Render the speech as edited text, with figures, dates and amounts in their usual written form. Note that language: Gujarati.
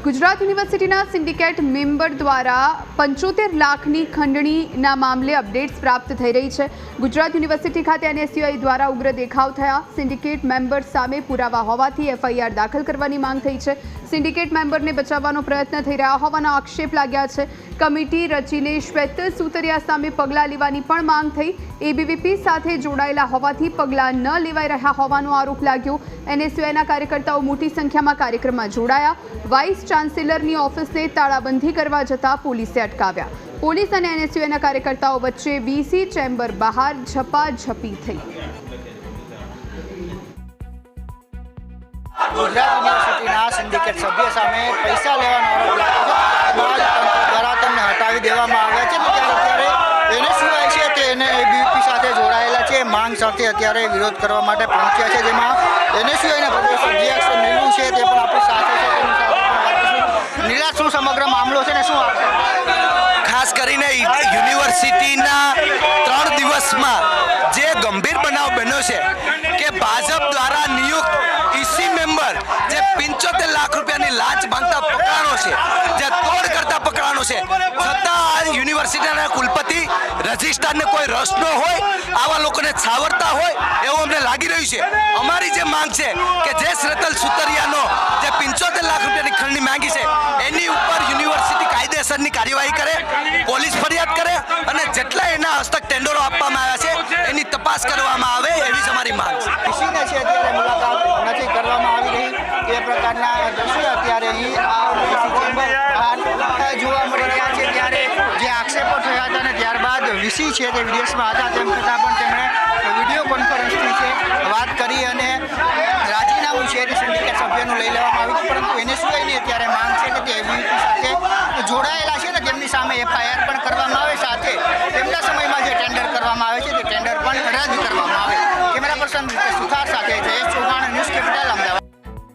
ગુજરાત યુનિવર્સિટીના સિન્ડિકેટ મેમ્બર દ્વારા 75 લાખની ખંડણીના મામલે અપડેટ્સ પ્રાપ્ત થઈ રહી છે। ગુજરાત યુનિવર્સિટી ખાતે એનએસયુઆઈ દ્વારા ઉગ્ર દેખાવ થયા। સિન્ડિકેટ મેમ્બર સામે પુરાવા હોવાથી એફઆઈઆર દાખલ કરવાની માંગ થઈ છે। સિન્ડિકેટ મેમ્બરને બચાવવાનો પ્રયત્ન થઈ રહ્યા હોવાના આક્ષેપ લાગ્યા છે। કમિટી રચીને શ્વેત સુતરિયા સામે પગલાં લેવાની પણ માંગ થઈ। એબીવીપી સાથે જોડાયેલા હોવાથી પગલાં ન લેવાઈ રહ્યા હોવાનો આરોપ લાગ્યો। એનએસયુઆઈના કાર્યકર્તાઓ મોટી સંખ્યામાં કાર્યક્રમમાં જોડાયા। વાઇસ ચાન્સેલરની ઓફિસને તાળાબંધી કરવા જતાં પોલીસે અટકાવ્યા। પોલીસ અને એનએસયુઆઈના કાર્યકર્તાઓ વચ્ચે વીસી ચેમ્બર બહાર ઝપાઝપી થઈ। ગુજરાત યુનિવર્સિટીના સિન્ડિકેટ સભ્ય સામે પૈસા લેવાનો આરોપ લાગ્યો છે। તંત્ર દ્વારા તેમને હટાવી દેવામાં આવ્યા છે। ત્યારે એનએસયુઆઈ છે તે એબીવીપી સાથે જોડાયેલા છે। માંગ સાથે અત્યારે વિરોધ કરવા માટે પહોંચ્યા છે, જેમાં એનએસયુઆઈના પ્રદેશ અધ્યક્ષ નીલુ છે તે પણ આપણી સાથે છે। તેની સાથે પણ વાત કરીશું। નીલા, શું સમગ્ર મામલો છે ને શું આપશે? ખાસ કરીને યુનિવર્સિટીના 3 દિવસમાં જે ગંભીર બનાવ બન્યો છે કે ભાજપ દ્વારા નિયુક્ત ઈસી મેમ્બર જે 75 લાખ રૂપિયાની લાંચ માંગતા પકડાણો છે, જે તોડ કરતા પકડાણો છે, છતાં યુનિવર્સિટીના કુલપતિ રજિસ્ટ્રારને કોઈ રસ ન હોય, આવા લોકોને છાવરતા હોય એવું અમને લાગી રહ્યું છે। અમારી જે માંગ છે કે જે શ્વેત સુતરિયાનો જે 75 લાખ રૂપિયાની ખંડણી માંગી છે એની ઉપર યુનિવર્સિટી કાયદેસરની કાર્યવાહી કરે, પોલીસ ફરિયાદ કરે અને જેટલા એના હસ્તક ટેન્ડરો આપવામાં આવ્યા છે એની તપાસ કરવામાં આવે, એવી જ અમારી માંગ છે। ઈસીને છે અત્યારે મુલાકાત નથી કરવામાં આવી રહી તે પ્રકારના દ્રશ્યો અત્યારે અહીં જોવા મળી રહ્યા છે। ત્યારે જે આક્ષેપો થયા હતા અને ત્યારબાદ વીસી છે તે વિદેશમાં હતા, તેમ છતાં પણ તેમણે વિડીયો કોન્ફરન્સથી છે વાત કરી અને રાજીનામું છે તે સિન્ડિકેટ સભ્યનું લઈ લેવામાં આવ્યું, પરંતુ એનએસયુઆઈની અત્યારે માંગ છે કે તે એબીવીપી સાથે જોડાયેલા છે ને તેમની સામે એફઆઈઆર પણ કરવામાં આવે, સાથે તેમના સમયમાં જે ટેન્ડર કરવામાં આવે છે તે ટેન્ડર પણ રદ કરવામાં આવે। Camera person